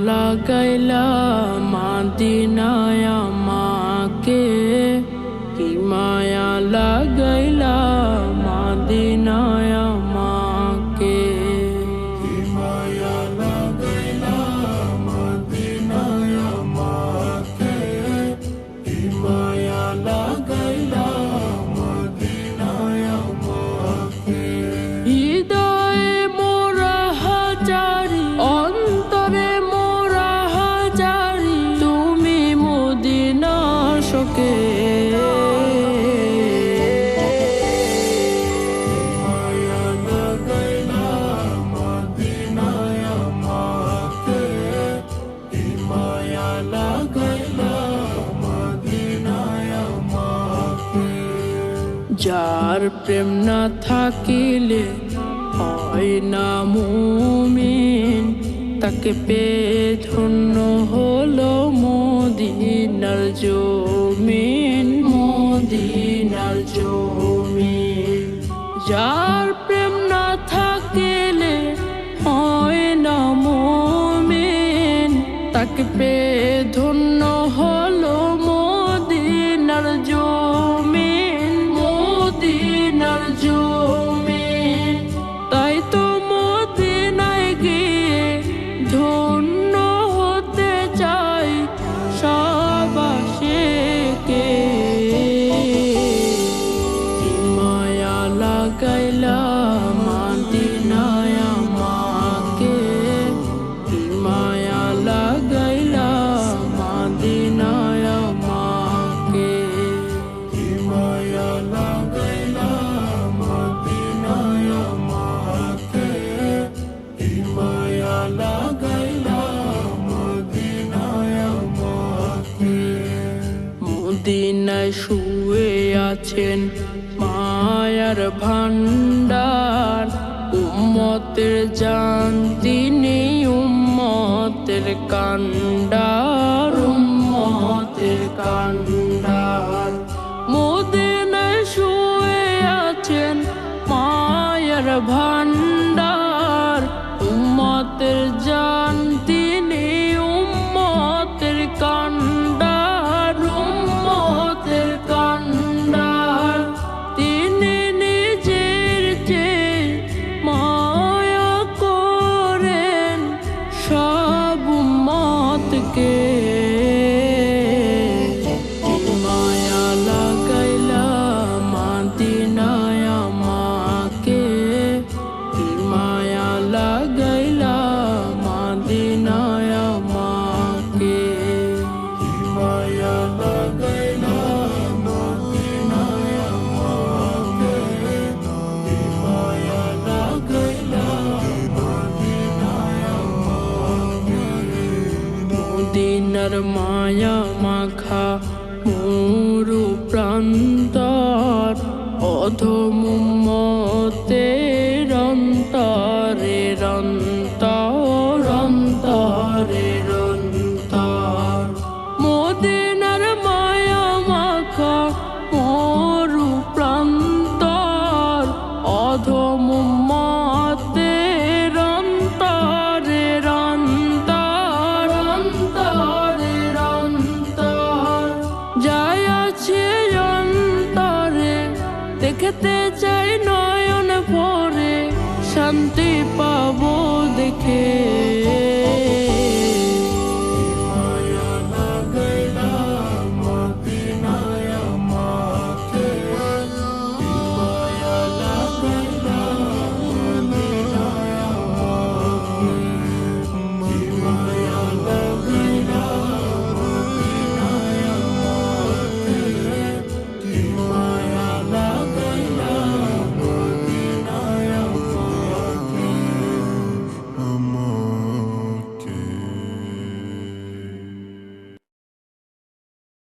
লাগাইলা মাদিনায় আমাকে, কি মায়া লাগাইলা মাদিনায় আমাকে, কি মায়া লাগাইলা মাদিনায় আমাকে, কি মায়া লাগাইলা মাদিনায় আমাকে। হৃদয়ে মোরা হাজারি, অন্তরে মোরা হাজারি, তুমি মদিনার শোকে। মায়া লাগাইলা মদিনায় আমাকে, কি মায়া লাগাইলা মদিনায় আমাকে। যার প্রেম না থাকিলে হয় না মুমিন, তাকে পেয়ে ধন্য হলো মদিনার জমিন, মদিনার জমিন। যার প্রেম না থাকিলে হয় না মুমিন, তাকে পেয়ে ধন্য হলো মদিনার জমিন, মদিনার জমিন। তাই তো মদিনায় গিয়ে ধন্য হতে চাই সব আশিকে। কি মায়া লাগাইলা মদিনায় আমাকে, কি মায়া লাগাইলা মদিনায় আমাকে, কি মায়া লাগাইলা মদিনায় আমাকে, কি মায়া লাগাইলা মদিনায় আমাকে। মদিনায় শুয়ে আছেন মায়ার ভান্ডার, উম্মতের জান তিনি উম্মতের কান্ডার, উম্মতের কান্ডার। মদিনায় শুয়ে আছেন মায়ার ভান্ডার, উম্মতের জান তিনি উম্মতের কান্ডার, উম্মতের কান্ডার। তিনি নিজের চেয়ে মায়া করেন সব উম্মতকে। কি মায়া লাগাইলা মদিনায় আমাকে, কি মায়া লাগাইলা মদিনায় আমাকে, কি মায়া লাগাইলা মদিনায় আমাকে, কি মায়া লাগাইলা মদিনায় আমাকে। মদিনার মায়া মাখা মরু প্রান্তর, অধম উম্মতের অন্তরে অন্তর, অন্তরে অন্তর। মদিনার মায়া মাখা মরু প্রান্তর, অধম উম্মতের অন্তরে অন্তর, অন্তরে অন্তর। যাই আছে অন্তরে, দেখতে চাই নয়ন ভরে, শান্তি পাবো দেখে।